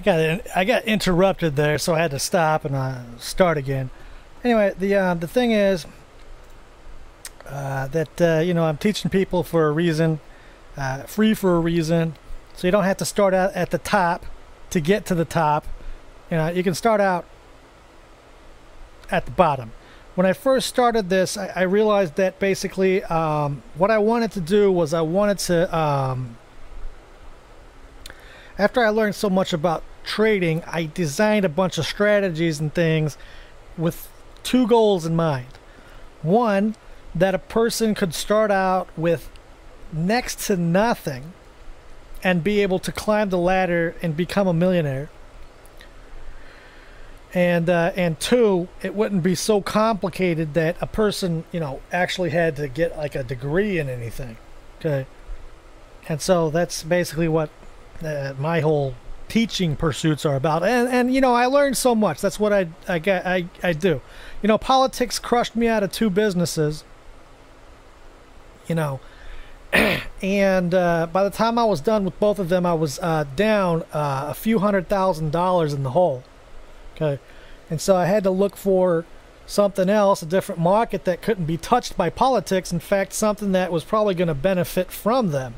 I got interrupted there, so I had to stop and start again. Anyway, the thing is that I'm teaching people for a reason, free for a reason, so you don't have to start out at the top to get to the top. You can start out at the bottom. When I first started this, I realized that basically what I wanted to do was I wanted to, after I learned so much about trading, I designed a bunch of strategies and things with two goals in mind. One, that a person could start out with next to nothing and be able to climb the ladder and become a millionaire. And two, it wouldn't be so complicated that a person, actually had to get like a degree in anything. Okay. And so that's basically what my whole teaching pursuits are about. And I learned so much. That's what I do. Politics crushed me out of two businesses. And by the time I was done with both of them, I was down a few $100,000 in the hole. Okay, and so I had to look for something else, a different market that couldn't be touched by politics. In fact, something that was probably going to benefit from them.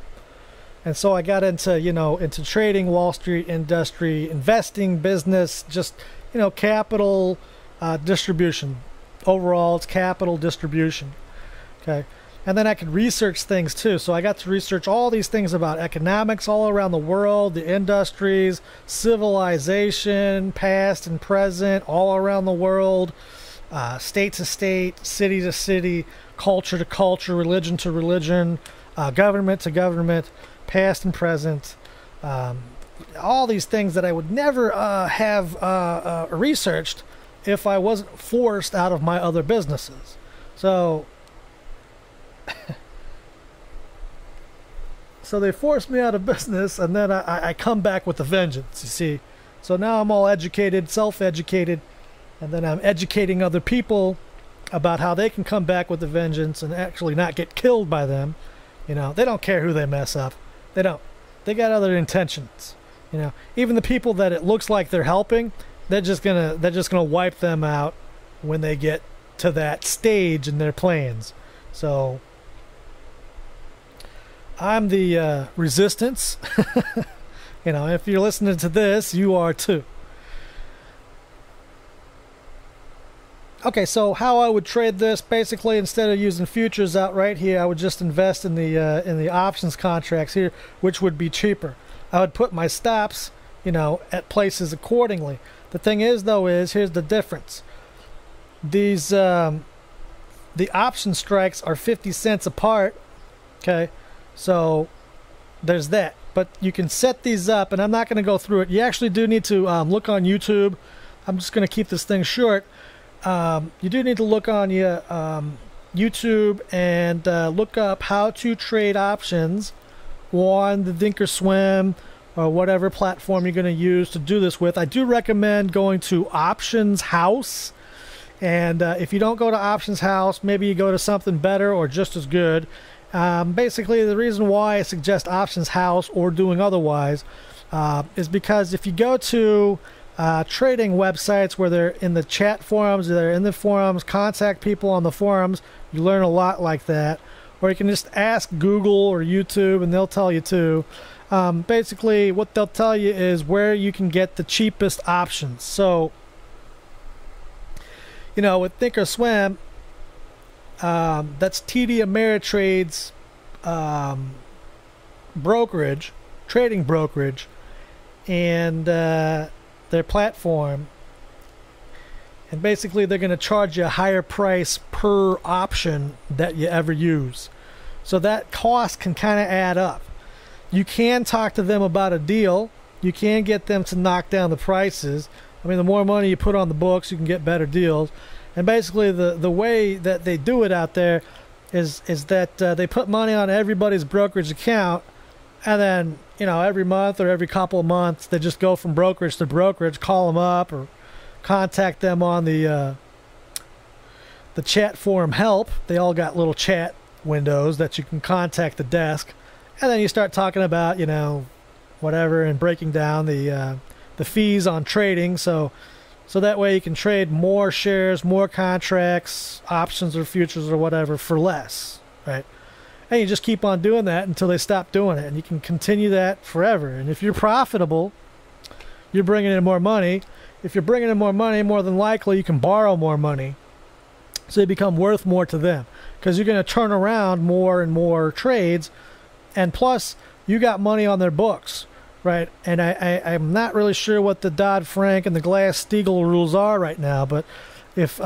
And so I got into trading, Wall Street industry, investing, business, just capital distribution. Overall, it's capital distribution. Okay. And then I could research things too. So I got to research all these things about economics all around the world, the industries, civilization, past and present, all around the world, state to state, city to city, culture to culture, religion to religion, government to government, past and present. All these things that I would never have researched if I wasn't forced out of my other businesses. So they forced me out of business, and then I come back with a vengeance, you see. So now I'm all educated, self-educated, and then I'm educating other people about how they can come back with a vengeance and actually not get killed by them. They don't care who they mess up. They don't. They got other intentions. Even the people that it looks like they're helping, they're just gonna wipe them out when they get to that stage in their plans. So I'm the resistance. If you're listening to this, you are too. Okay, so how I would trade this, basically, instead of using futures outright here, I would just invest in the options contracts here, which would be cheaper. I would put my stops, at places accordingly. The thing is, though, here's the difference. These the option strikes are 50 cents apart. Okay. So there's that, but you can set these up, and I'm not going to go through it. You actually do need to look on YouTube. I'm just going to keep this thing short. You do need to look on your YouTube and look up how to trade options on the Thinkorswim or whatever platform you're going to use to do this with. I do recommend going to Options House, and if you don't go to Options House, maybe you go to something better or just as good. Basically, the reason why I suggest Options House or doing otherwise is because if you go to trading websites where they're in the chat forums, they're in the forums, contact people on the forums, you learn a lot like that. Or you can just ask Google or YouTube and they'll tell you too. Basically, what they'll tell you is where you can get the cheapest options. So, with Thinkorswim, that's TD Ameritrade's brokerage, trading brokerage, and their platform. And basically, they're going to charge you a higher price per option that you ever use. So that cost can kind of add up. You can talk to them about a deal. You can get them to knock down the prices. I mean, the more money you put on the books, you can get better deals. And basically, the way that they do it out there is that they put money on everybody's brokerage account, and then, every month or every couple of months, they just go from brokerage to brokerage, call them up or contact them on the chat forum help. They all got little chat windows that you can contact the desk, and then you start talking about, whatever, and breaking down the the fees on trading. So that way you can trade more shares, more contracts, options or futures or whatever for less, right? And you just keep on doing that until they stop doing it, and you can continue that forever. And if you're profitable, you're bringing in more money. If you're bringing in more money, more than likely you can borrow more money, so you become worth more to them, because you're going to turn around more and more trades, and plus you got money on their books, right? And I'm not really sure what the Dodd-Frank and the Glass-Steagall rules are right now, but if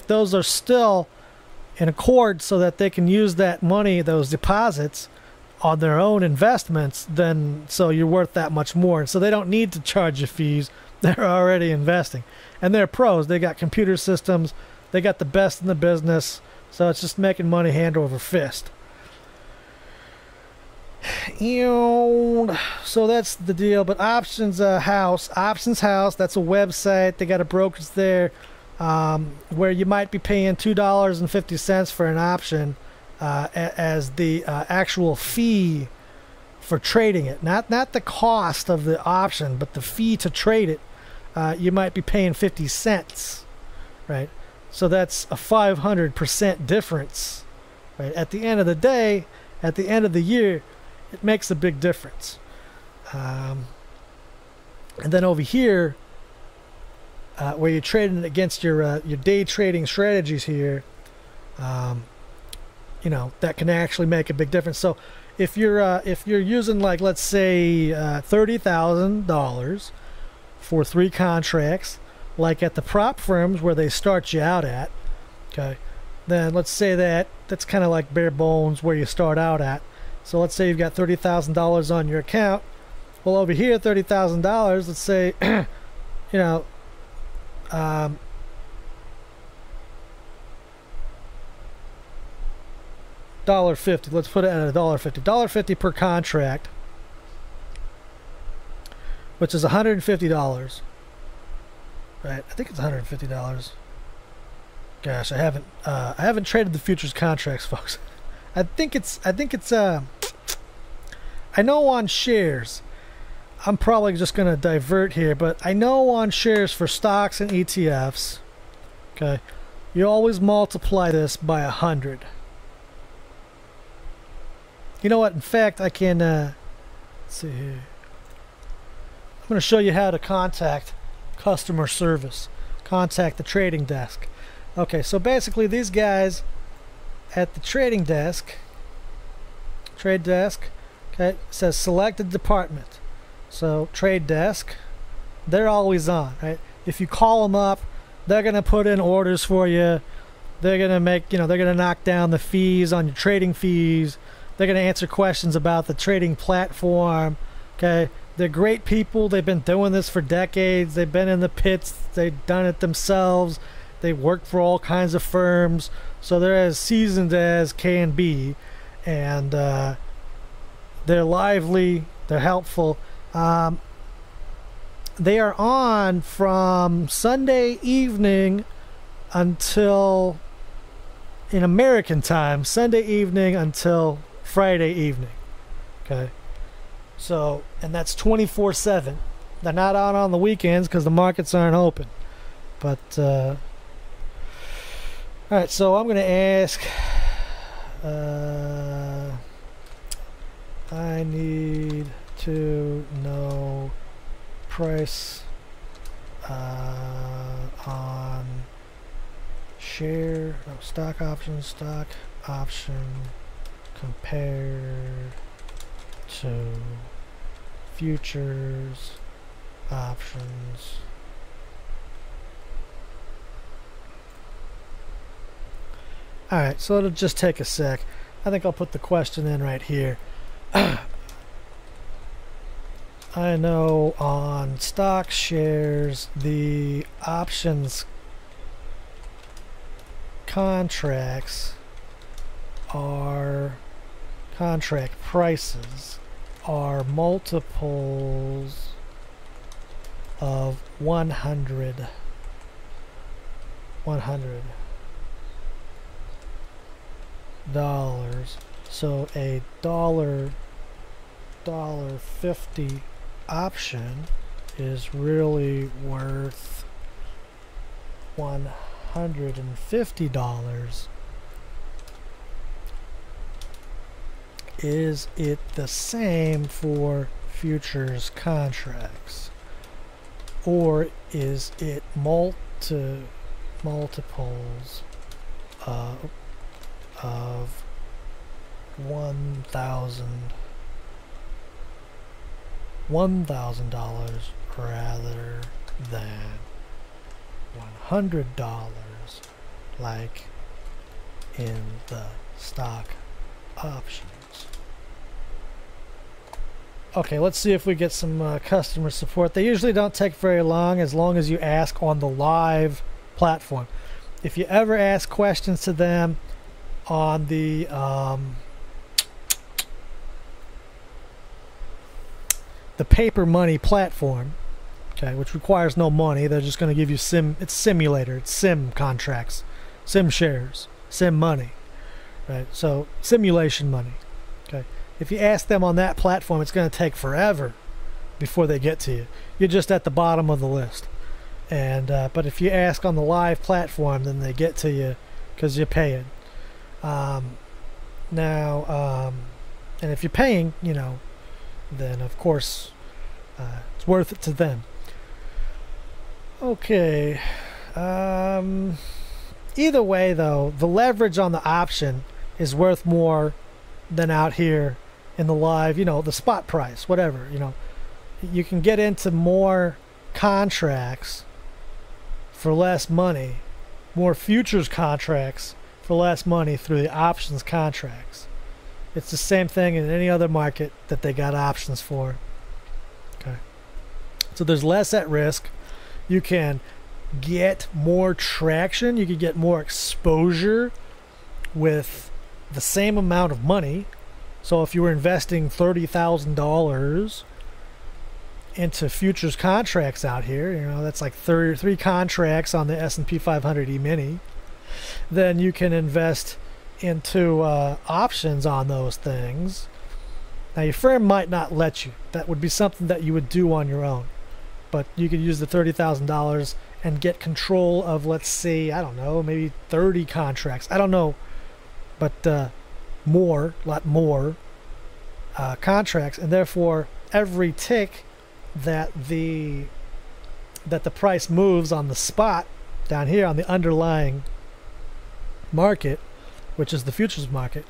those are still in accord so that they can use that money, those deposits, on their own investments, then so you're worth that much more. And so they don't need to charge you fees. They're already investing. And they're pros. They got computer systems. They got the best in the business. So it's just making money hand over fist. So that's the deal. But Options House, that's a website. They got a brokerage there where you might be paying $2.50 for an option as the actual fee for trading it. Not the cost of the option, but the fee to trade it. You might be paying 50 cents, right? So that's a 500% difference, right? At the end of the day, at the end of the year, it makes a big difference. And then over here, where you're trading against your day trading strategies here, you know, that can actually make a big difference. So if you're using, like, let's say $30,000 for 3 contracts, like at the prop firms where they start you out at, okay, then let's say that's kind of like bare bones where you start out at. So let's say you've got $30,000 on your account. Well, over here, $30,000, let's say, you know, $1.50. Let's put it at $1.50. $1.50 per contract, which is $150. Right? I think it's $150. Gosh, I haven't traded the futures contracts, folks. I think it's I know on shares, I'm probably just going to divert here, but I know on shares for stocks and ETFs, okay, you always multiply this by 100. You know what? In fact, I can, let's see here. I'm going to show you how to contact customer service. Contact the trading desk. Okay, so basically these guys at the trading desk, trade desk, okay, says selected department. So trade desk, they're always on, right? If you call them up, they're going to put in orders for you. They're going to make, you know, they're going to knock down the fees on your trading fees. They're going to answer questions about the trading platform. Okay, they're great people. They've been doing this for decades. They've been in the pits. They've done it themselves. They work for all kinds of firms. So they're as seasoned as can be. And they're lively. They're helpful. They are on from Sunday evening until, in American time, Sunday evening until Friday evening. Okay, so, and that's 24/7. They're not on the weekends because the markets aren't open. But all right, so I'm going to ask, I need to know price on stock option compared to futures options. Alright, so it'll just take a sec. I think I'll put the question in right here. I know on stock shares the options contracts are contract prices are multiples of 100 dollars. So a $1.50 option is really worth $150, is it the same for futures contracts, or is it multiples of $1,000 rather than $100 like in the stock options? Okay, let's see if we get some customer support. They usually don't take very long as you ask on the live platform. If you ever ask questions to them on the paper money platform, okay, which requires no money, they're just going to give you it's simulator, it's sim contracts, sim shares, sim money, right? So simulation money, okay. If you ask them on that platform, it's going to take forever before they get to you. You're just at the bottom of the list. And but if you ask on the live platform, then they get to you because you're paying. And if you're paying, you know, then of course it's worth it to them. Okay. Either way, though, the leverage on the option is worth more than out here in the live, you know, the spot price, whatever, you know. You can get into more contracts for less money, more futures contracts for less money through the options contracts. It's the same thing in any other market that they got options for. Okay. So there's less at risk. You can get more traction. You can get more exposure with the same amount of money. So if you were investing $30,000 into futures contracts out here, you know, that's like 33 contracts on the S&P 500 E-mini, then you can invest into options on those things. Now your firm might not let you. That would be something that you would do on your own. But you could use the $30,000 and get control of, let's say, I don't know, maybe 30 contracts. I don't know. But a lot more contracts, and therefore every tick that the price moves on the spot down here on the underlying market, which is the futures market,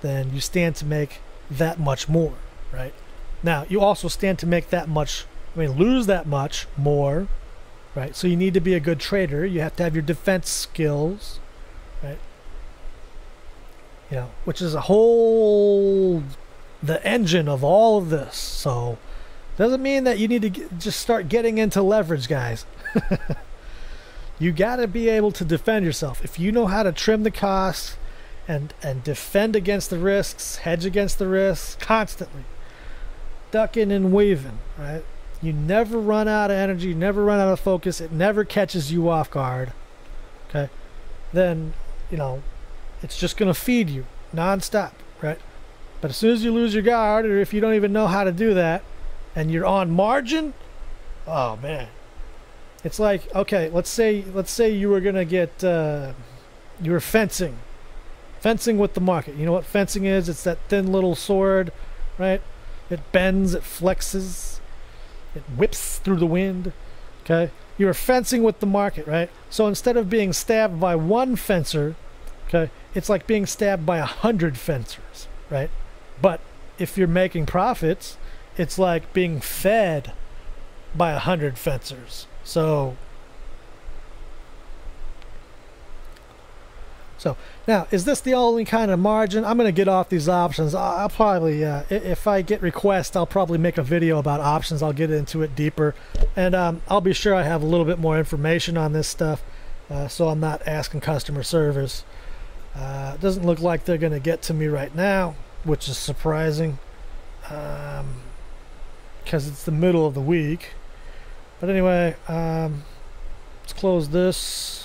then you stand to make that much more, right? Now you also stand to make that much, lose that much more, right? So you need to be a good trader. You have to have your defense skills, right? You know, which is the engine of all of this. So doesn't mean that you need to just start getting into leverage, guys. You got to be able to defend yourself. If you know how to trim the costs and defend against the risks, hedge against the risks constantly, ducking and weaving, right? You never run out of energy, you never run out of focus, it never catches you off guard, okay? Then, you know, it's just going to feed you nonstop, right? But as soon as you lose your guard, or if you don't even know how to do that, and you're on margin, oh man, it's like, okay, let's say you were going to get, you were fencing with the market. You know what fencing is? It's that thin little sword, right? It bends, it flexes, it whips through the wind, okay? You were fencing with the market, right? So instead of being stabbed by one fencer, okay, it's like being stabbed by 100 fencers, right? But if you're making profits, it's like being fed by 100 fencers. So now, is this the only kind of margin? I'm going to get off these options. I'll probably, if I get requests, I'll probably make a video about options. I'll get into it deeper. And I'll be sure I have a little bit more information on this stuff, so I'm not asking customer service. It doesn't look like they're going to get to me right now, which is surprising, because it's the middle of the week. But anyway, let's close this.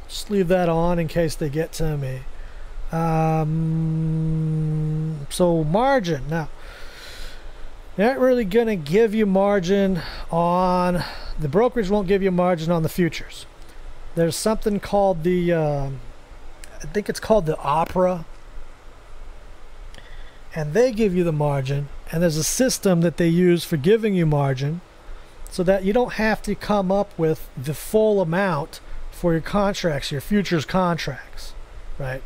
Just leave that on in case they get to me. So margin. Now, They're not really going to give you margin on, the brokerage won't give you margin on the futures. There's something called the, I think it's called the Opera, and they give you the margin, and there's a system that they use for giving you margin so that you don't have to come up with the full amount for your contracts, your futures contracts, right?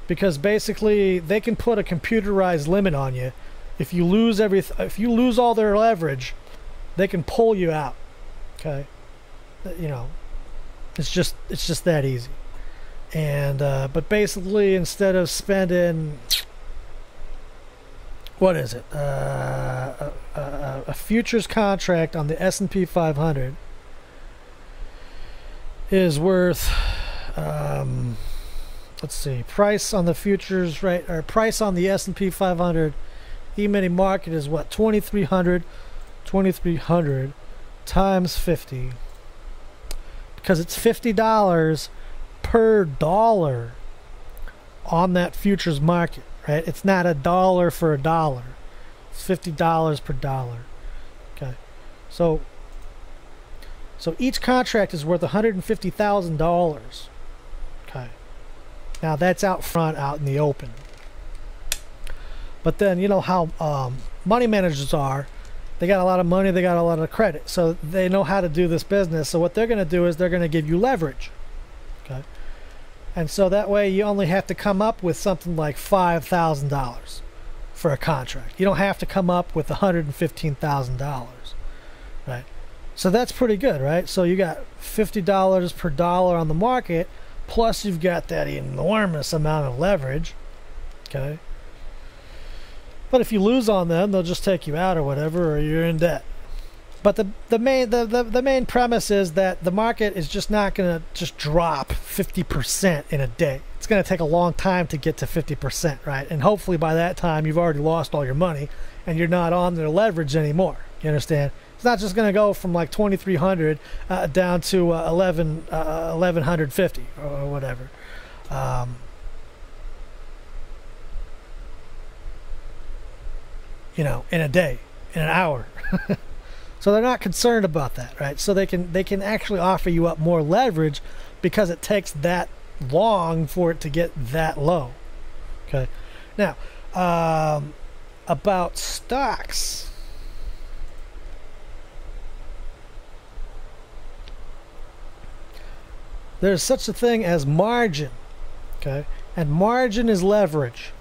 Because basically they can put a computerized limit on you. If you lose if you lose all their leverage, they can pull you out. Okay, you know, it's just that easy. And but basically, instead of spending, what is it, a futures contract on the S&P 500 is worth, let's see, price on the futures, right, or price on the S&P 500 E-mini market is what, 2,300 times 50, because it's $50 per dollar on that futures market, right? It's not a dollar for a dollar. It's $50 per dollar. Okay, so each contract is worth $150,000. Okay, now that's out front, out in the open. But then you know how money managers are. They got a lot of money, they got a lot of credit, so they know how to do this business. So what they're going to do is they're going to give you leverage. Okay, and so that way you only have to come up with something like $5,000 for a contract. You don't have to come up with $115,000, right? So that's pretty good, right? So you got $50 per dollar on the market, plus you've got that enormous amount of leverage. Okay, but if you lose on them, they'll just take you out or whatever, or you're in debt. But the main premise is that the market is just not going to just drop 50% in a day. It's going to take a long time to get to 50%, right? And hopefully by that time you've already lost all your money and you're not on their leverage anymore. You understand? It's not just going to go from like 2,300 down to 1,150 or whatever. You know, in a day, in an hour. So they're not concerned about that, right? So they can actually offer you up more leverage because it takes that long for it to get that low. Okay. Now, about stocks. There's such a thing as margin. Okay. And margin is leverage.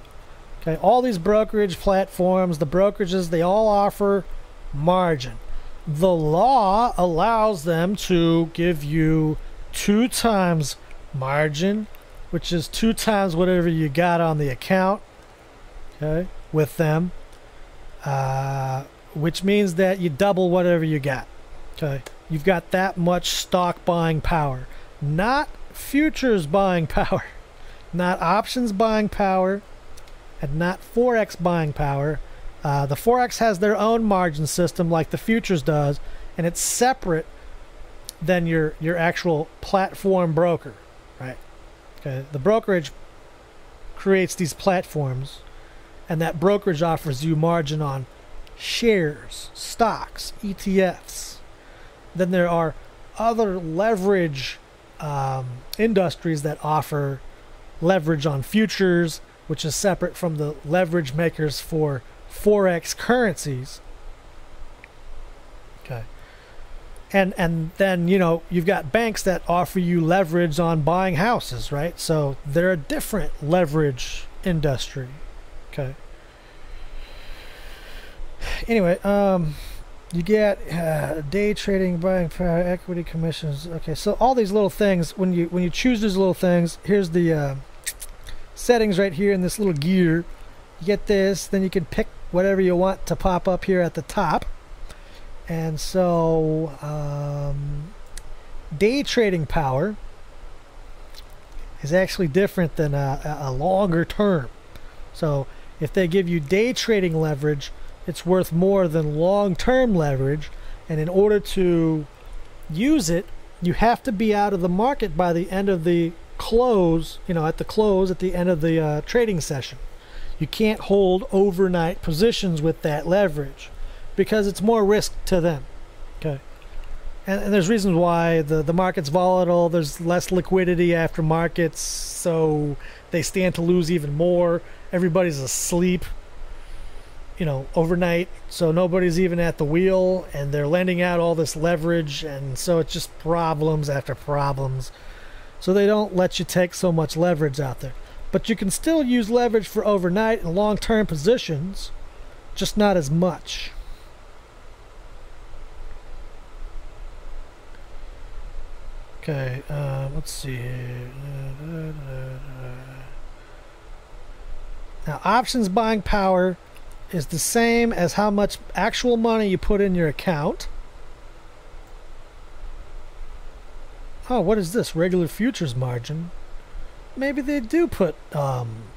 Okay, all these brokerage platforms, the brokerages, they all offer margin. The law allows them to give you 2 times margin, which is 2 times whatever you got on the account, okay, with them, which means that you double whatever you got. Okay, you've got that much stock buying power, not futures buying power, not options buying power, and not Forex buying power. The Forex has their own margin system like the futures does, and it's separate than your actual platform broker, right? Okay, the brokerage creates these platforms, and that brokerage offers you margin on shares, stocks, ETFs. Then there are other leverage industries that offer leverage on futures, which is separate from the leverage makers for Forex currencies. Okay. And then, you know, you've got banks that offer you leverage on buying houses, right? So they're a different leverage industry. Okay. Anyway, you get day trading, buying power, equity commissions. Okay, so all these little things, when you choose these little things, here's the settings right here in this little gear. You get this, then you can pick whatever you want to pop up here at the top. And so day trading power is actually different than a longer term. So if they give you day trading leverage, it's worth more than long-term leverage, and in order to use it, you have to be out of the market by the end of the close, you know, at the close at the end of the trading session. You can't hold overnight positions with that leverage, because it's more risk to them. Okay. And there's reasons why the market's volatile. There's less liquidity after markets, so they stand to lose even more. Everybody's asleep, you know, overnight, so nobody's even at the wheel, and they're lending out all this leverage, and so it's just problems after problems. So they don't let you take so much leverage out there. But you can still use leverage for overnight and long-term positions, just not as much. Okay, let's see here. Now, options buying power is the same as how much actual money you put in your account. Oh, what is this? Regular futures margin. Maybe they do put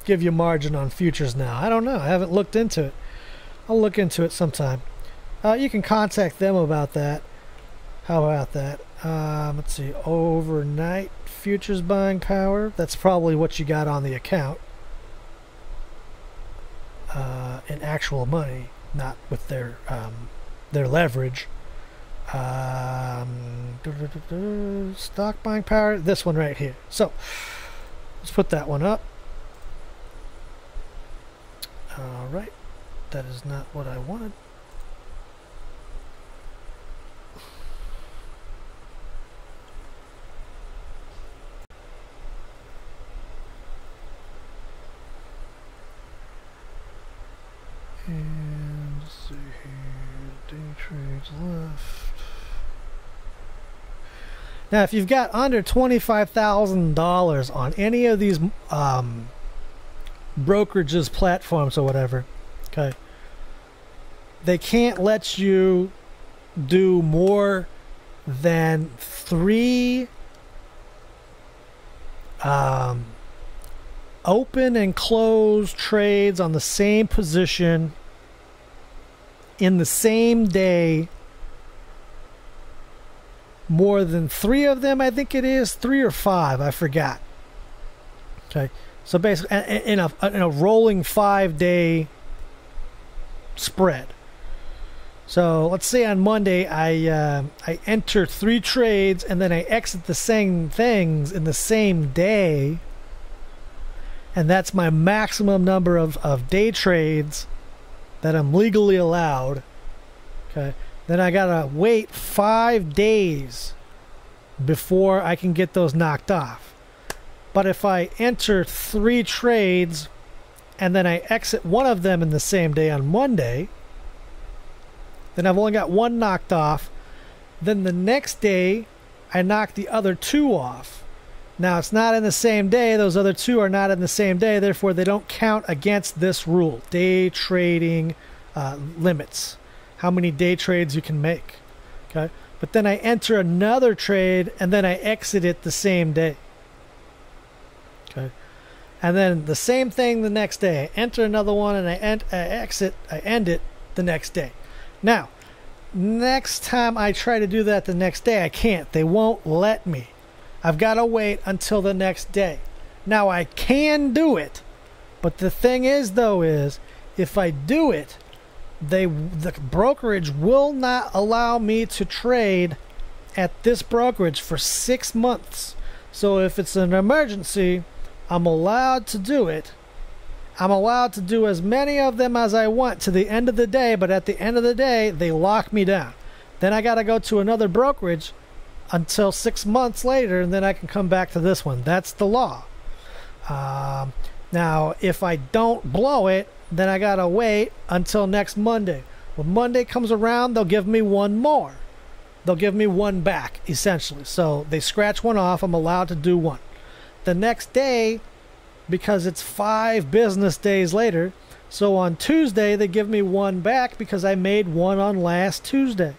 give you margin on futures now. I don't know. I haven't looked into it. I'll look into it sometime. You can contact them about that. How about that? Let's see. Overnight futures buying power. That's probably what you got on the account. In actual money, not with their leverage. Stock buying power. This one right here. So let's put that one up. All right. That is not what I wanted. And let's see here, day trades left. Now, if you've got under $25,000 on any of these brokerages, platforms, or whatever, okay, they can't let you do more than 3 open and close trades on the same position in the same day. More than 3 of them, I think it is 3 or 5, I forgot. Okay, so basically in a rolling 5-day spread. So let's say on Monday I enter 3 trades and then I exit the same things in the same day. And that's my maximum number of day trades that I'm legally allowed. Okay. Then I gotta wait 5 days before I can get those knocked off. But if I enter 3 trades and then I exit one of them in the same day on Monday, then I've only got 1 knocked off. Then the next day I knock the other 2 off. Now, it's not in the same day. Those other 2 are not in the same day. Therefore, they don't count against this rule. Day trading limits. How many day trades you can make. Okay? But then I enter another trade, and then I exit it the same day. Okay? And then the same thing the next day. I enter another one, and I end it the next day. Now, next time I try to do that the next day, I can't. They won't let me. I've got to wait until the next day. Now, I can do it, but the thing is, though, is if I do it, the brokerage will not allow me to trade at this brokerage for 6 months. So if it's an emergency, I'm allowed to do it. I'm allowed to do as many of them as I want to the end of the day, but at the end of the day, they lock me down. Then I got to go to another brokerage until 6 months later, and then I can come back to this one. That's the law. Now, if I don't blow it, then I gotta wait until next Monday. When Monday comes around, they'll give me 1 more. They'll give me 1 back, essentially. So they scratch 1 off. I'm allowed to do 1. The next day, because it's 5 business days later, so on Tuesday, they give me 1 back because I made 1 on last Tuesday.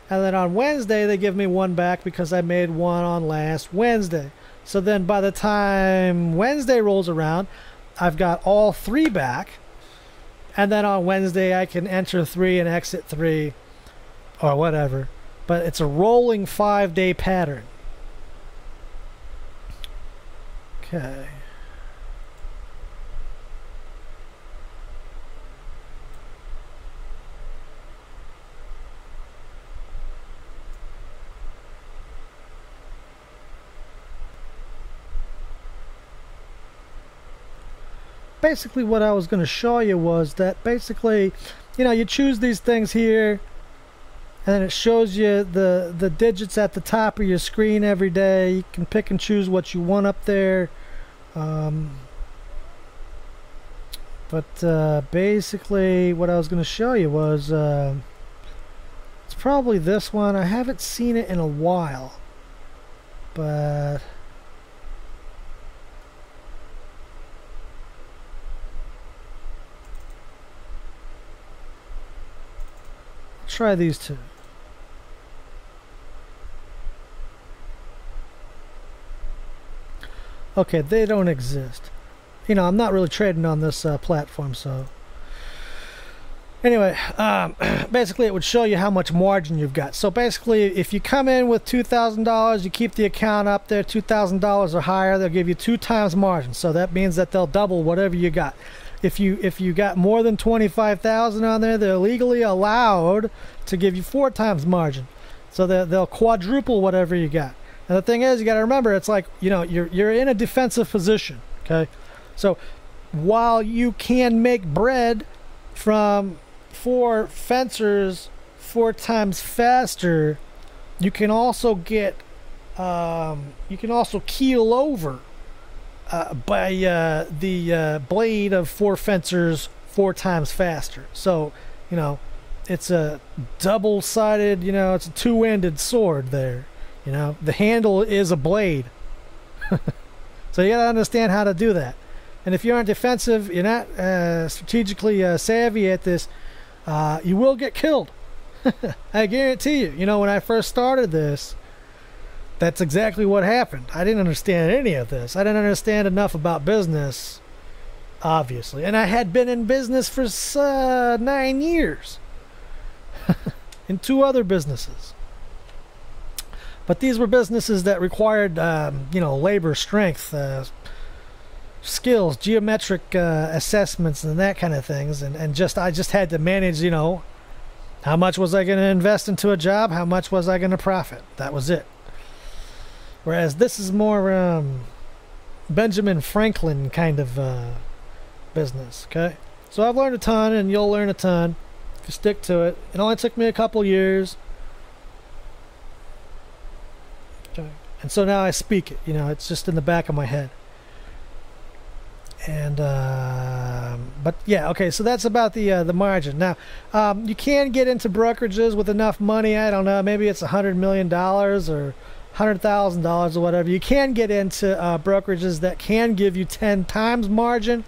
And then on Wednesday, they give me 1 back because I made 1 on last Wednesday. So then by the time Wednesday rolls around, I've got all 3 back. And then on Wednesday, I can enter 3 and exit 3 or whatever. But it's a rolling 5-day pattern. Okay. basically what I was going to show you was that basically, you know, you choose these things here, and then it shows you the digits at the top of your screen every day. You can pick and choose what you want up there. Basically what I was going to show you was it's probably this one. I haven't seen it in a while, but I'll try these two. Okay, they don't exist. You know, I'm not really trading on this platform, so anyway, basically it would show you how much margin you've got. So basically, if you come in with $2,000, you keep the account up there, $2,000 or higher, they'll give you 2 times margin. So that means that they'll double whatever you got. If you got more than 25,000 on there, they're legally allowed to give you 4 times margin. So they'll quadruple whatever you got. And the thing is, you got to remember, it's like, you know, you're in a defensive position, okay? So while you can make bread from 4 fencers 4 times faster, you can also get you can also keel over by the blade of 4 fencers 4 times faster. So, you know, it's a double-sided, you know, it's a 2-ended sword there. You know, the handle is a blade. So you got to understand how to do that. And if you aren't defensive, you're not strategically savvy at this, you will get killed. I guarantee you. You know, when I first started this, that's exactly what happened. I didn't understand any of this. I didn't understand enough about business, obviously. And I had been in business for 9 years in 2 other businesses. But these were businesses that required, you know, labor, strength, skills, geometric assessments, and that kind of things. And I just had to manage, you know, how much was I going to invest into a job? How much was I going to profit? That was it. Whereas this is more Benjamin Franklin kind of business, okay? So I've learned a ton, and you'll learn a ton if you stick to it. It only took me a couple years. And so now I speak it, you know, it's just in the back of my head. And but yeah, okay, so that's about the margin. Now you can get into brokerages with enough money. I don't know, maybe it's $100 million or $100,000 or whatever. You can get into brokerages that can give you 10 times margin.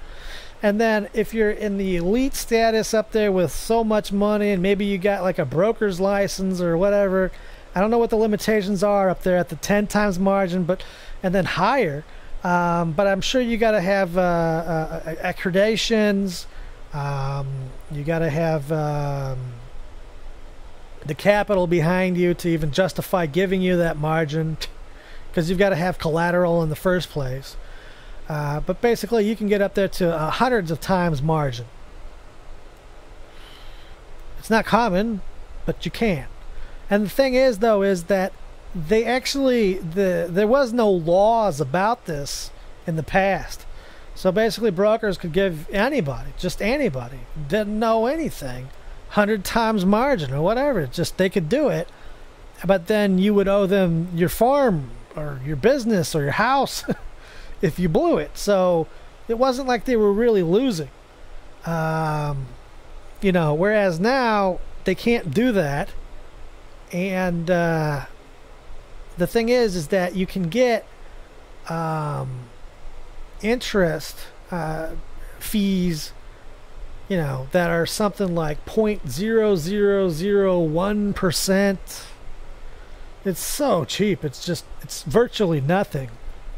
And then if you're in the elite status up there with so much money, and maybe you got like a broker's license or whatever, I don't know what the limitations are up there at the 10 times margin, and then higher. But I'm sure you got to have accreditations. You got to have the capital behind you to even justify giving you that margin, because you've got to have collateral in the first place. But basically, you can get up there to hundreds of times margin. It's not common, but you can. And the thing is, though, is that they actually, there was no laws about this in the past. So basically brokers could give anybody, just anybody, didn't know anything, 100 times margin or whatever. Just they could do it. But then you would owe them your farm or your business or your house if you blew it. So it wasn't like they were really losing. You know, whereas now they can't do that. And the thing is that you can get interest fees, you know, that are something like 0.0001%. It's so cheap. It's virtually nothing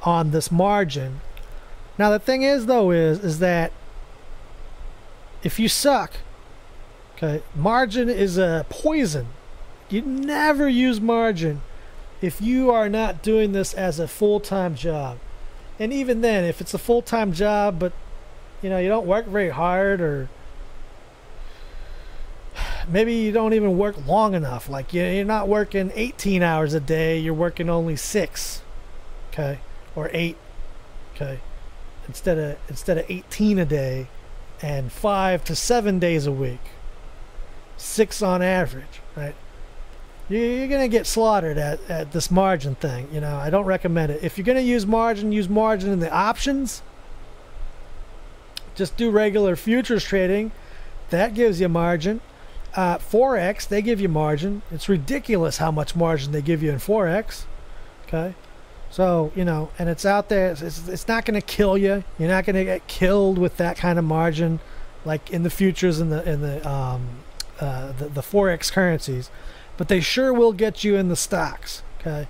on this margin. Now the thing is, though, is that if you suck, okay, margin is a poison. You never use margin if you are not doing this as a full-time job. And even then, if it's a full-time job, but you know, you don't work very hard, or maybe you don't even work long enough, like you're not working 18 hours a day, you're working only 6, okay, or 8, okay. instead of 18 a day, and 5 to 7 days a week, 6 on average, right? You're gonna get slaughtered at this margin thing. You know, I don't recommend it. If you're gonna use margin in the options. Just do regular futures trading. That gives you margin. Forex, they give you margin. It's ridiculous how much margin they give you in Forex. Okay, so you know, and it's out there. It's not going to kill you. You're not going to get killed with that kind of margin, like in the futures and the Forex currencies. But they sure will get you in the stocks. Okay,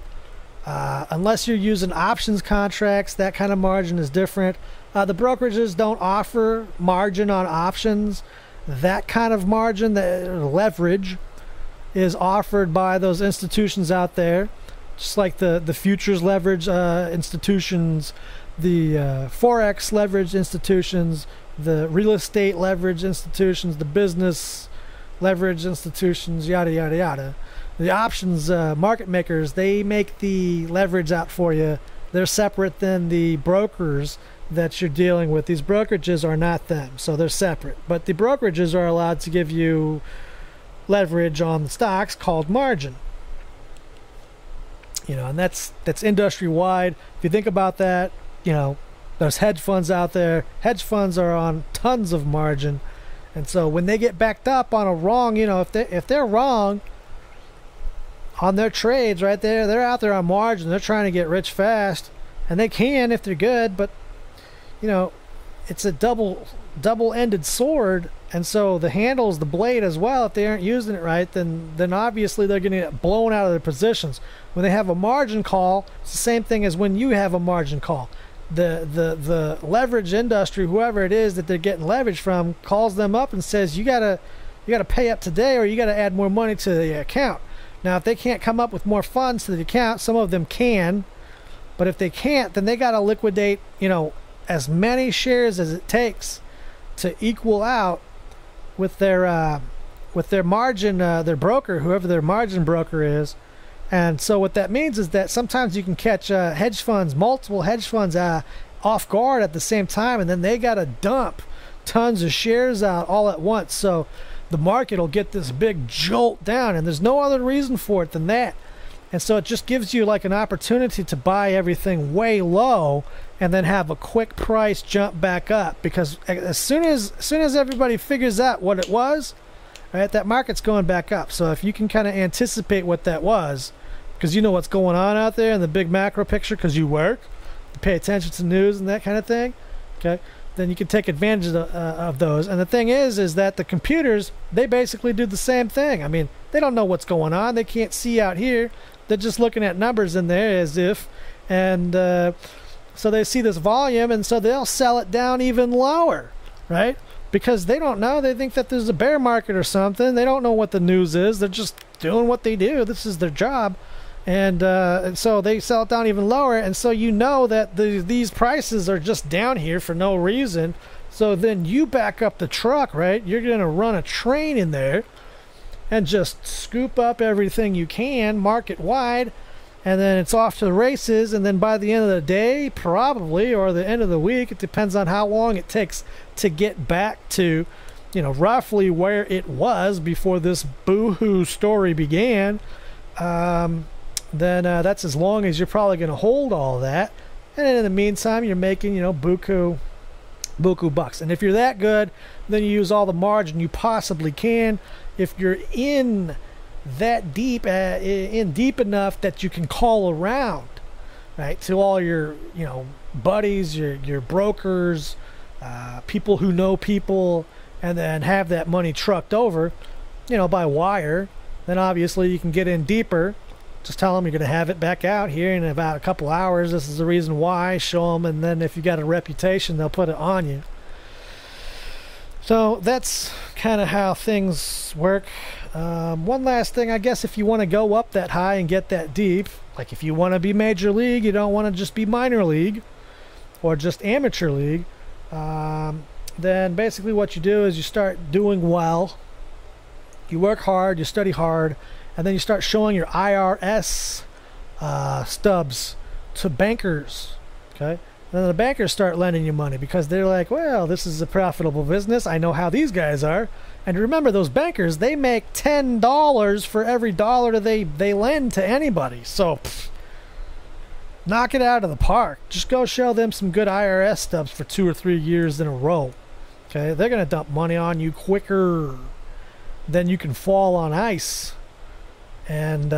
unless you're using options contracts, that kind of margin is different. The brokerages don't offer margin on options. That kind of margin, the leverage, is offered by those institutions out there, just like the futures leverage institutions, the Forex leverage institutions, the real estate leverage institutions, the business leverage institutions, yada, yada, yada. The options market makers, they make the leverage out for you. They're separate than the brokers that you're dealing with. These brokerages are not them, so they're separate. But the brokerages are allowed to give you leverage on the stocks called margin. You know, and that's industry wide. If you think about that, you know, there's hedge funds out there. Hedge funds are on tons of margin, and so when they get backed up on a wrong, you know, if they're wrong on their trades, right there, they're out there on margin. They're trying to get rich fast, and they can if they're good, but you know, it's a double-ended sword, and so the handle's the blade as well. If they aren't using it right, then obviously they're going to get blown out of their positions. When they have a margin call, it's the same thing as when you have a margin call. The leverage industry, whoever it is that they're getting leverage from, calls them up and says, you gotta pay up today, or you gotta add more money to the account. Now, if they can't come up with more funds to the account, some of them can, but if they can't, then they gotta liquidate, you know, as many shares as it takes to equal out with their margin, their broker, whoever their margin broker is. And so what that means is that sometimes you can catch hedge funds, multiple hedge funds off guard at the same time, and then they got to dump tons of shares out all at once. So the market will get this big jolt down, and there's no other reason for it than that. And so it just gives you like an opportunity to buy everything way low and then have a quick price jump back up, because as soon as everybody figures out what it was, right, that market's going back up. So if you can kind of anticipate what that was, because you know what's going on out there in the big macro picture, because you work, you pay attention to news and that kind of thing, okay, then you can take advantage of those. And the thing is that the computers, they basically do the same thing. I mean, they don't know what's going on. They can't see out here. They're just looking at numbers in there as if, and so they see this volume, and so they'll sell it down even lower, right? Because they don't know. They think that there's a bear market or something. They don't know what the news is. They're just doing what they do. This is their job. And so they sell it down even lower, and so you know that these prices are just down here for no reason. So then you back up the truck, right? You're going to run a train in there and just scoop up everything you can market wide, and then it's off to the races. And then by the end of the day, probably, or the end of the week, it depends on how long it takes to get back to, you know, roughly where it was before this boohoo story began. Then that's as long as you're probably going to hold all that. And then in the meantime, you're making, you know, buku bucks. And if you're that good, then you use all the margin you possibly can. If you're in that deep, deep enough that you can call around, right, to all your, you know, buddies, your brokers, people who know people, and then have that money trucked over, you know, by wire, then obviously you can get in deeper. Just tell them you're going to have it back out here in about a couple hours. This is the reason why. Show them, and then if you got a reputation, they'll put it on you. So that's kind of how things work. One last thing, I guess, if you want to go up that high and get that deep, like if you want to be major league, you don't want to just be minor league or just amateur league, then basically what you do is you start doing well. You work hard, you study hard, and then you start showing your IRS stubs to bankers, okay? Then the bankers start lending you money because they're like, well, this is a profitable business. I know how these guys are. And remember, those bankers, they make $10 for every dollar they lend to anybody. So, knock it out of the park. Just go show them some good IRS stubs for 2 or 3 years in a row. Okay? They're going to dump money on you quicker than you can fall on ice. And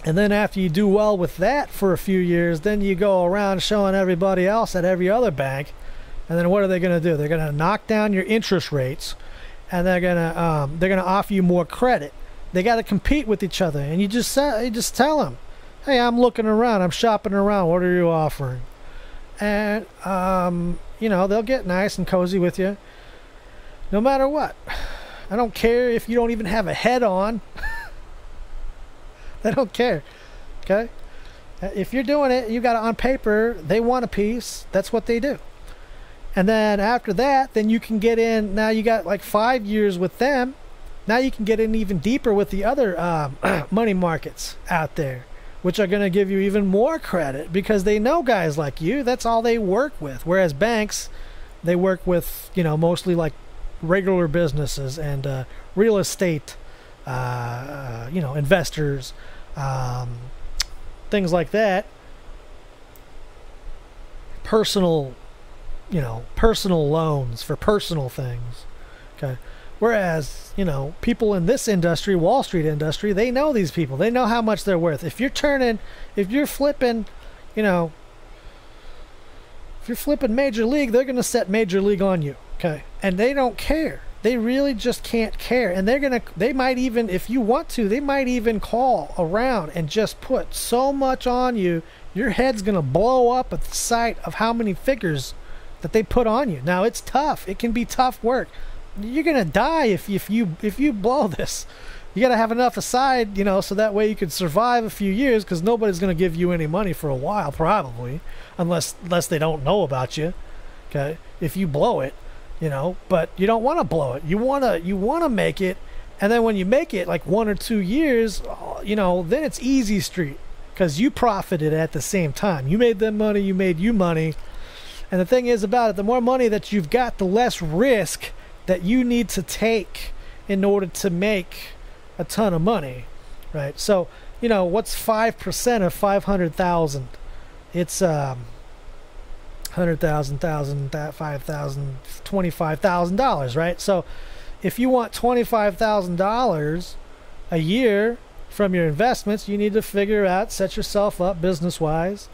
then after you do well with that for a few years, then you go around showing everybody else at every other bank. And then what are they going to do? They're going to knock down your interest rates, and they're going to offer you more credit. They got to compete with each other, and you just tell them, "Hey, I'm looking around. I'm shopping around. What are you offering?" And they'll get nice and cozy with you, no matter what. I don't care if you don't even have a head on. They don't care. Okay? If you're doing it, you got it on paper. They want a piece. That's what they do. And then after that, then you can get in. Now you got like 5 years with them. Now you can get in even deeper with the other money markets out there, which are going to give you even more credit because they know guys like you. That's all they work with. Whereas banks, they work with, mostly like regular businesses and real estate, investors, things like that. Personal loans for personal things. Okay. Whereas, people in this industry, Wall Street industry, they know these people. They know how much they're worth. If you're flipping, if you're flipping Major League, they're going to set Major League on you. Okay. And they don't care. They really just can't care. And they might even, if you want to, they might even call around and just put so much on you, your head's going to blow up at the sight of how many figures that they put on you. Now, it's tough. It can be tough work. You're going to die if you blow this. You got to have enough aside, so that way you can survive a few years, because nobody's going to give you any money for a while, probably, unless they don't know about you. Okay? If you blow it, but you don't want to blow it. You want to make it, and then when you make it like 1 or 2 years, then it's easy street, because you profited at the same time. You made them money, you made you money. And the thing is about it, the more money that you've got, the less risk that you need to take in order to make a ton of money, right? So, what's 5% of 500,000? It's $100,000, $5,000, $25,000, right? So, if you want $25,000 a year from your investments, you need to set yourself up business-wise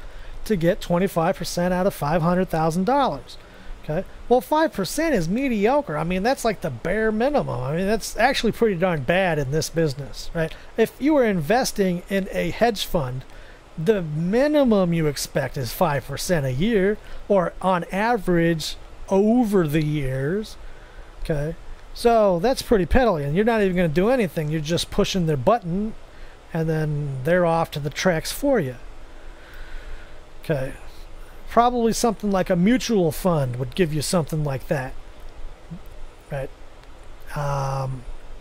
to get 25% out of $500,000. Okay. Well, 5% is mediocre. I mean, that's like the bare minimum. I mean, that's actually pretty darn bad in this business, right? If you were investing in a hedge fund, the minimum you expect is 5% a year, or on average over the years. Okay. So that's pretty piddly, and you're not even going to do anything. You're just pushing their button, and then they're off to the tracks for you. Okay. Probably something like a mutual fund would give you something like that, right?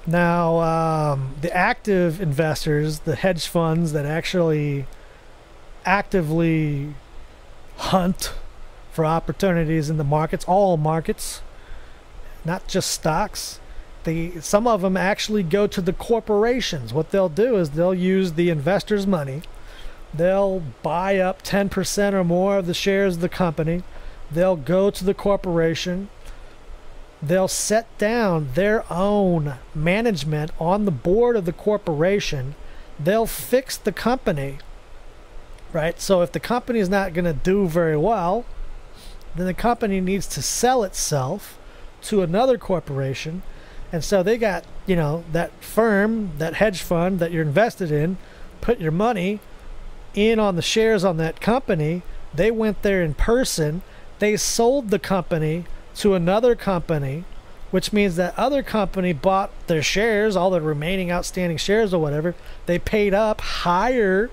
Now, the active investors, the hedge funds that actually actively hunt for opportunities in the markets, all markets, not just stocks, some of them actually go to the corporations. What they'll do is they'll use the investors' money. They'll buy up 10% or more of the shares of the company. They'll go to the corporation. They'll set down their own management on the board of the corporation. They'll fix the company, right? So if the company is not going to do very well, then the company needs to sell itself to another corporation. And so they got, that firm, that hedge fund that you're invested in, put your money in on the shares on that company. They went there in person. They sold the company to another company, which means that other company bought their shares, all the remaining outstanding shares or whatever. They paid up higher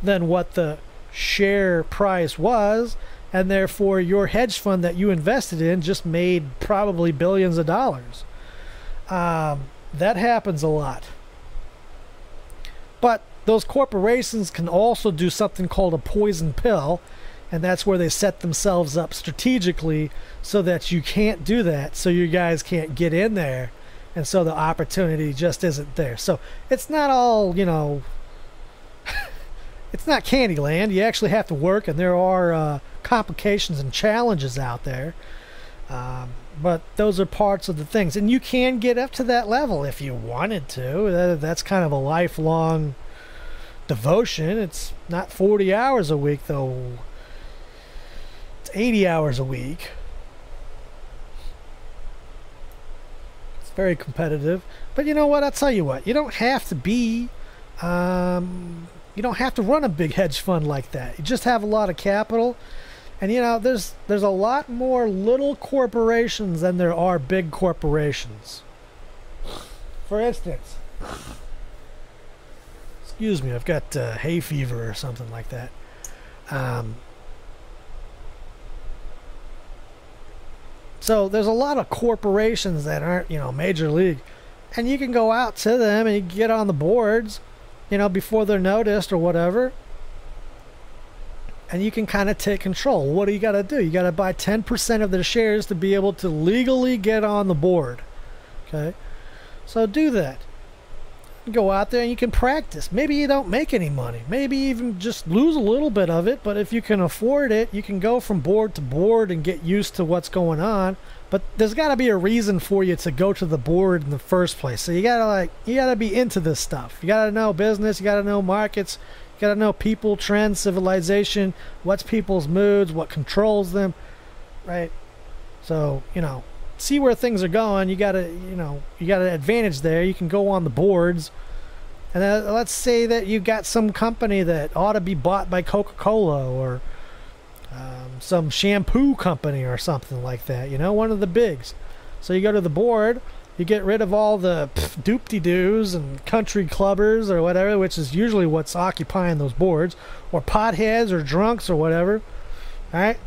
than what the share price was, and therefore your hedge fund that you invested in just made probably billions of dollars. That happens a lot. But those corporations can also do something called a poison pill, and that's where they set themselves up strategically so that you can't do that, so you guys can't get in there, and so the opportunity just isn't there. So it's not all, you know, it's not Candyland. You actually have to work, and there are complications and challenges out there. But those are parts of the things, and you can get up to that level if you wanted to. That's kind of a lifelong devotion. It's not 40 hours a week, though. It's 80 hours a week. It's very competitive. But you know what? I'll tell you what. You don't have to be... you don't have to run a big hedge fund like that. You just have a lot of capital. And you know, there's a lot more little corporations than there are big corporations. For instance, excuse me, I've got hay fever or something like that. So there's a lot of corporations that aren't, you know, major league, and you can go out to them and you can get on the boards, you know, before they're noticed or whatever. And you can kind of take control. What do you got to do? You got to buy 10% of their shares to be able to legally get on the board. Okay? So do that. Go out there and you can practice. Maybe you don't make any money. Maybe even just lose a little bit of it. But if you can afford it, you can go from board to board and get used to what's going on. But there's got to be a reason for you to go to the board in the first place. So you got to be into this stuff. You got to know business. You got to know markets. You got to know people, trends, civilization, what's people's moods, what controls them, right? So, you know, see where things are going. You got to, you know, you got an advantage there. You can go on the boards. And then let's say that you got some company that ought to be bought by Coca-Cola or some shampoo company or something like that, you know, one of the bigs. So you go to the board. You get rid of all the doop-de-doos and country clubbers or whatever, which is usually what's occupying those boards, or potheads or drunks or whatever. All right?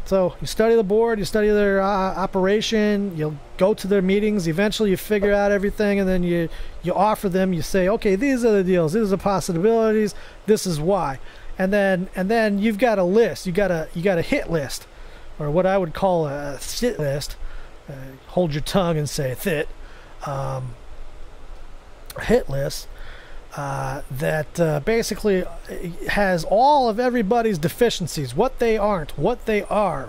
So you study the board, you study their operation, you'll go to their meetings, eventually you figure out everything, and then you offer them, you say, okay, these are the deals, these are the possibilities, this is why. And then you've got a list, you got a hit list, or what I would call a sit list. Hold your tongue and say "thit." A hit list that basically has all of everybody's deficiencies, what they aren't, what they are,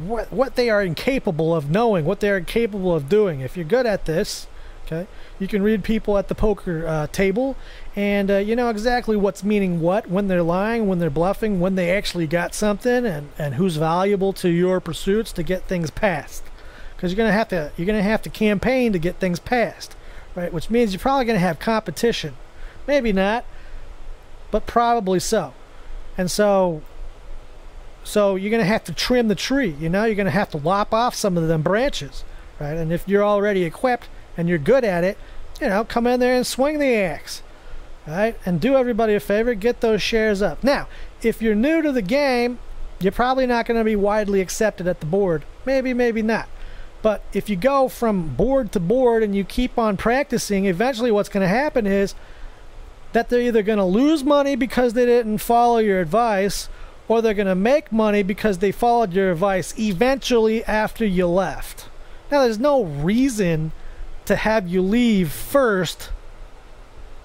what they are incapable of knowing, what they are incapable of doing. If you're good at this, okay, you can read people at the poker table, and you know exactly what's meaning what, when they're lying, when they're bluffing, when they actually got something, and who's valuable to your pursuits to get things passed. Because you're gonna have to campaign to get things passed, right? Which means you're probably gonna have competition, maybe not, but probably so. And so you're gonna have to trim the tree. You know, you're gonna have to lop off some of them branches, right? And if you're already equipped and you're good at it, you know, come in there and swing the axe, right? And do everybody a favor, get those shares up. Now, if you're new to the game, you're probably not going to be widely accepted at the board. Maybe, maybe not. But if you go from board to board and you keep on practicing, eventually what's going to happen is that they're either going to lose money because they didn't follow your advice, or they're going to make money because they followed your advice eventually after you left. Now, there's no reason to have you leave first,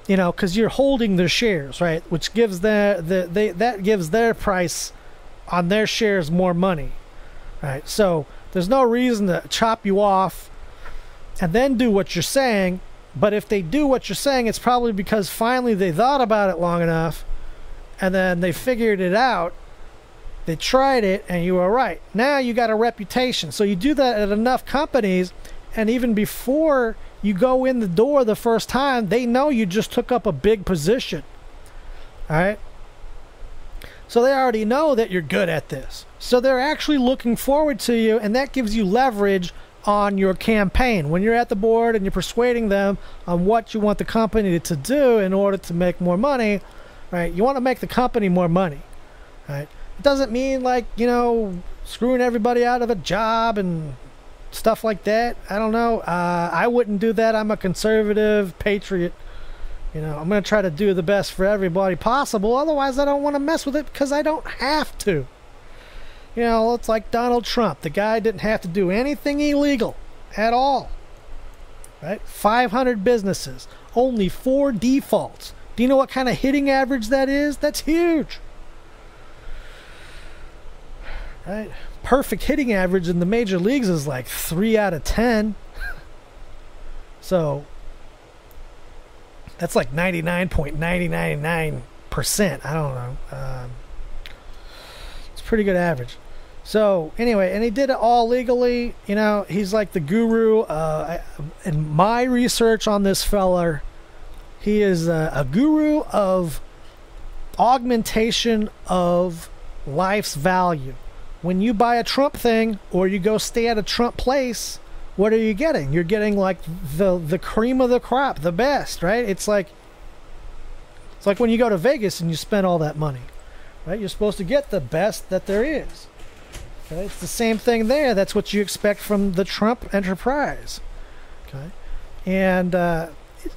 you know, because you're holding their shares, right? Which gives that gives their price on their shares more money, right? So there's no reason to chop you off and then do what you're saying. But if they do what you're saying, it's probably because finally they thought about it long enough and then they figured it out. They tried it and you were right. Now you got a reputation. So you do that at enough companies, and even before you go in the door the first time, they know you just took up a big position. All right? So they already know that you're good at this. So they're actually looking forward to you, and that gives you leverage on your campaign. When you're at the board and you're persuading them on what you want the company to do in order to make more money, right? You want to make the company more money, right? It doesn't mean, like, you know, screwing everybody out of a job and stuff like that. I don't know. I wouldn't do that. I'm a conservative patriot, I'm going to try to do the best for everybody possible. Otherwise, I don't want to mess with it because I don't have to. It's like Donald Trump. The guy didn't have to do anything illegal at all. Right? 500 businesses. Only 4 defaults. Do you know what kind of hitting average that is? That's huge. Right? Perfect hitting average in the major leagues is like 3 out of 10. So that's like 99.999%. I don't know. It's a pretty good average. So anyway, and he did it all legally. He's like the guru. In my research on this feller, he is a guru of augmentation of life's value. When you buy a Trump thing or you go stay at a Trump place, what are you getting? You're getting like the cream of the crop, the best, right? It's like when you go to Vegas and you spend all that money, right? You're supposed to get the best that there is. Okay? It's the same thing there. That's what you expect from the Trump enterprise. Okay, and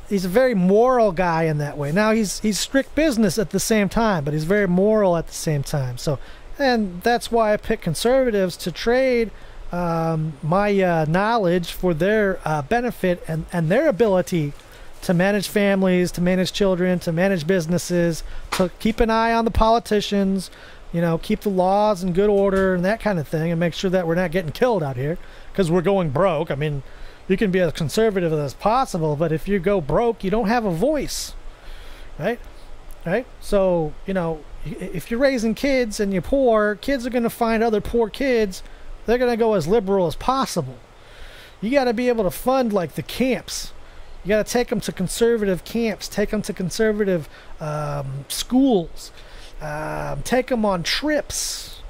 he's a very moral guy in that way. Now he's strict business at the same time, but he's very moral at the same time. So, and that's why I pick conservatives to trade my knowledge for their benefit and their ability to manage families, to manage children, to manage businesses, to keep an eye on the politicians, keep the laws in good order and that kind of thing, and make sure that we're not getting killed out here because we're going broke. I mean, you can be as conservative as possible, but if you go broke, you don't have a voice, right? Right? So, if you're raising kids and you're poor, kids are going to find other poor kids. They're going to go as liberal as possible. You got to be able to fund like the camps. You got to take them to conservative camps, take them to conservative schools, take them on trips,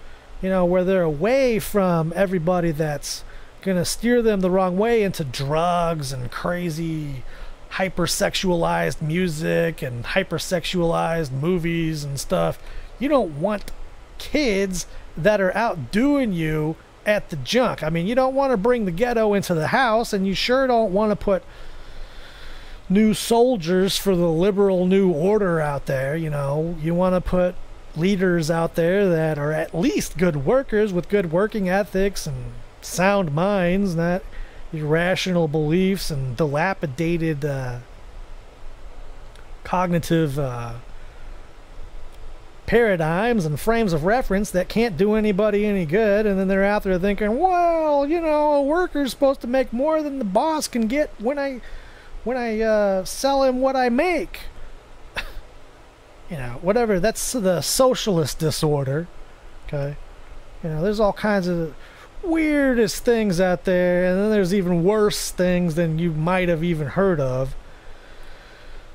where they're away from everybody that's going to steer them the wrong way into drugs and crazy hypersexualized music and hypersexualized movies and stuff. You don't want kids that are outdoing you at the junk. I mean, you don't want to bring the ghetto into the house, and you sure don't want to put new soldiers for the liberal new order out there. You want to put leaders out there that are at least good workers with good working ethics and sound minds, not irrational beliefs and dilapidated cognitive paradigms and frames of reference that can't do anybody any good. And then they're out there thinking, well, a worker's supposed to make more than the boss can get when I sell him what I make. Whatever. That's the socialist disorder. Okay. There's all kinds of weirdest things out there, and then there's even worse things than you might have even heard of.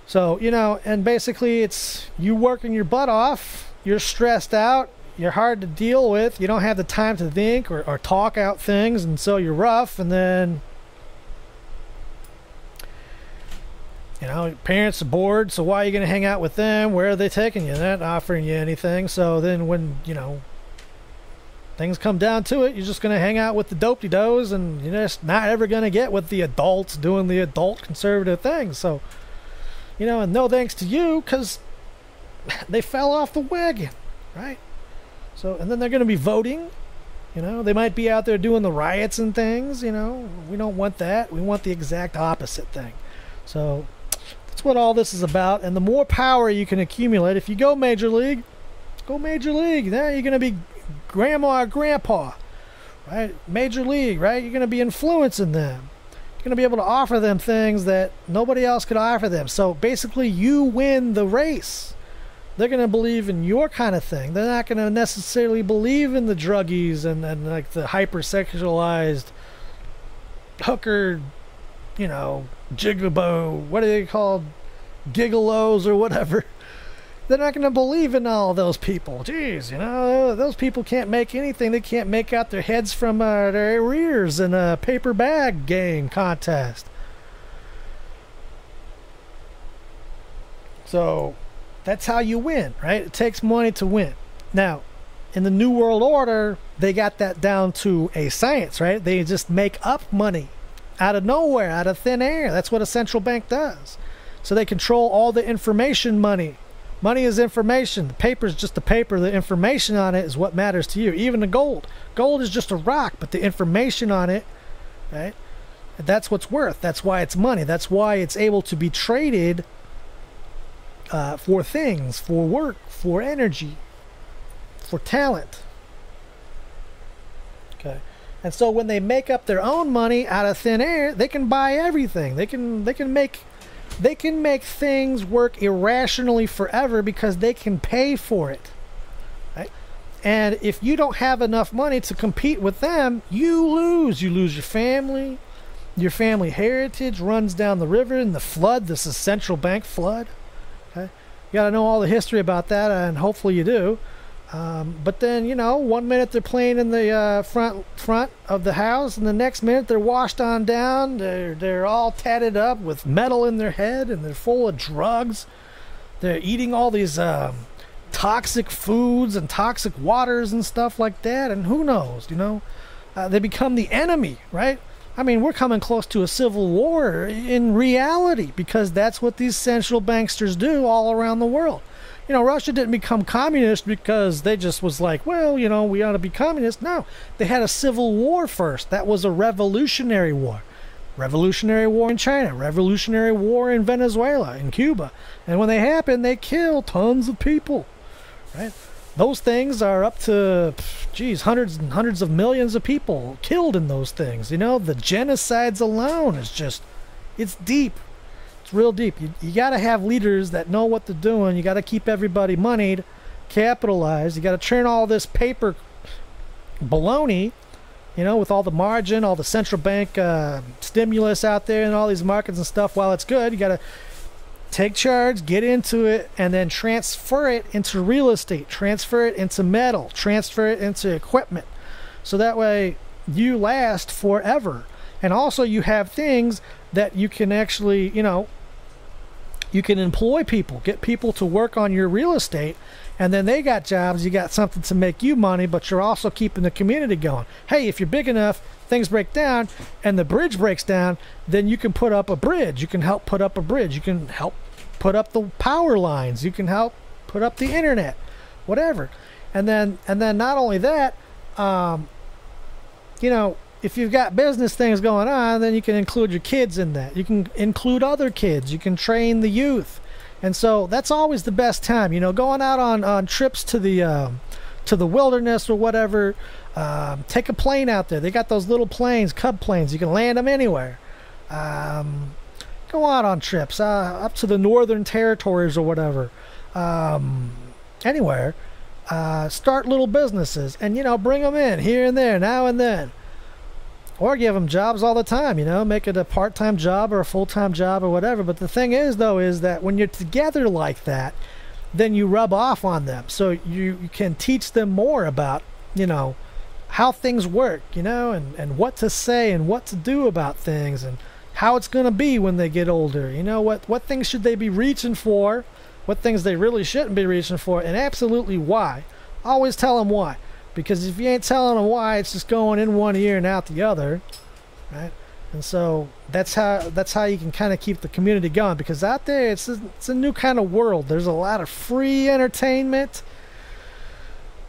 So, and basically it's you working your butt off, you're stressed out, you're hard to deal with, you don't have the time to think or talk out things, and so you're rough, and then parents are bored, so why are you going to hang out with them? Where are they taking you? They're not offering you anything. So then when, things come down to it, you're just going to hang out with the dope-de-does, and you're just not ever going to get with the adults doing the adult conservative things. So, and no thanks to you, because they fell off the wagon, right? So, and then they're going to be voting. They might be out there doing the riots and things. We don't want that. We want the exact opposite thing. So that's what all this is about. And the more power you can accumulate, if you go major league, go major league. There you're going to be grandma or grandpa, right? Major league, right? You're going to be influencing them. You're going to be able to offer them things that nobody else could offer them. So basically you win the race. They're going to believe in your kind of thing. They're not going to necessarily believe in the druggies and like the hypersexualized hooker, gigabo, what are they called? Gigolos or whatever. They're not going to believe in all those people. Jeez, those people can't make anything. They can't make out their heads from their rears in a paper bag game contest. So that's how you win, right? It takes money to win. Now, in the New World Order, they got that down to a science, right? They just make up money out of nowhere, out of thin air. That's what a central bank does. So they control all the information money. Money is information. The paper is just a paper. The information on it is what matters to you. Even the gold. Gold is just a rock, but the information on it, right? That's what's worth. That's why it's money. That's why it's able to be traded for things, for work, for energy, for talent. Okay. And so when they make up their own money out of thin air, they can buy everything. They can make things work irrationally forever because they can pay for it. Right? And if you don't have enough money to compete with them, you lose. You lose your family. Your family heritage runs down the river in the flood. This is central bank flood. Okay? You got to know all the history about that, and hopefully you do. But then, you know, one minute they're playing in the front of the house, and the next minute they're washed on down. They're all tatted up with metal in their head, and they're full of drugs. They're eating all these toxic foods and toxic waters and stuff like that. And who knows, you know, they become the enemy, right? I mean, we're coming close to a civil war in reality because that's what these central banksters do all around the world. You know, Russia didn't become communist because they just was like, well, you know, we ought to be communist. No, they had a civil war first. That was a revolutionary war. Revolutionary war in China, revolutionary war in Venezuela, in Cuba. And when they happened, they killed tons of people, right? Those things are up to, geez, hundreds and hundreds of millions of people killed in those things. You know, the genocides alone is just, it's deep. Real deep. You got to have leaders that know what they're doing. You got to keep everybody moneyed, capitalized. You got to turn all this paper baloney, you know, with all the margin, all the central bank stimulus out there and all these markets and stuff. While it's good, you got to take charge, get into it, and then transfer it into real estate, transfer it into metal, transfer it into equipment. So that way you last forever. And also you have things that you can actually, you know, you can employ people, get people to work on your real estate, and then they got jobs, you got something to make you money, but you're also keeping the community going. Hey, if you're big enough, things break down, and the bridge breaks down, then you can put up a bridge. You can help put up a bridge. You can help put up the power lines. You can help put up the internet, whatever. And then not only that, you know, if you've got business things going on, then you can include your kids in that. You can include other kids. You can train the youth. And so that's always the best time, you know, going out on trips to the wilderness or whatever. Take a plane out there. They got those little planes, Cub planes. You can land them anywhere. Go out on trips up to the Northern Territories or whatever. Anywhere. Start little businesses and, you know, bring them in here and there, now and then. Or give them jobs all the time, you know, make it a part-time job or a full-time job or whatever. But the thing is, though, is that when you're together like that, then you rub off on them. So you can teach them more about, you know, how things work, you know, and what to say and what to do about things and how it's going to be when they get older. You know, what things should they be reaching for, what things they really shouldn't be reaching for, and absolutely why. Always tell them why. Because if you ain't telling them why, it's just going in one ear and out the other, right? And so that's how you can kind of keep the community going. Because out there, it's a new kind of world. There's a lot of free entertainment.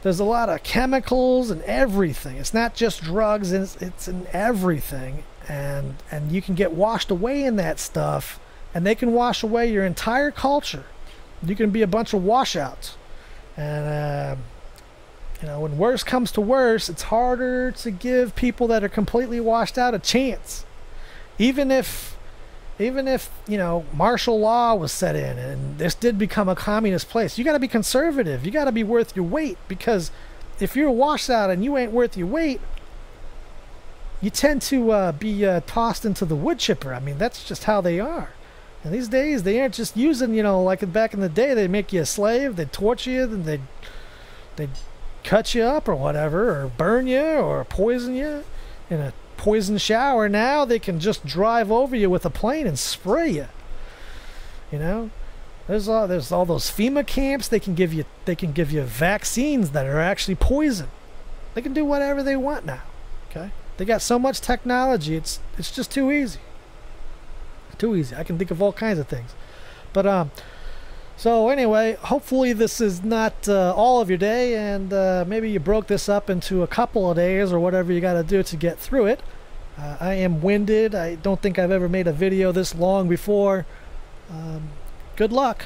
There's a lot of chemicals and everything. It's not just drugs. It's in everything. And you can get washed away in that stuff. And they can wash away your entire culture. You can be a bunch of washouts. And you know, when worse comes to worse, it's harder to give people that are completely washed out a chance. Even if, you know, martial law was set in and this did become a communist place, you got to be conservative. You got to be worth your weight, because if you're washed out and you ain't worth your weight, you tend to be tossed into the wood chipper. I mean, that's just how they are. And these days, they aren't just using, you know, like back in the day, they make you a slave, they torture you, then they'd cut you up or whatever, or burn you or poison you in a poison shower. Now they can just drive over you with a plane and spray you. You know, there's all those FEMA camps. They can give you vaccines that are actually poison. They can do whatever they want now. Okay, they got so much technology. It's just too easy. Too easy. I can think of all kinds of things. But so anyway, hopefully this is not all of your day, and maybe you broke this up into a couple of days or whatever you got to do to get through it. I am winded. I don't think I've ever made a video this long before. Good luck.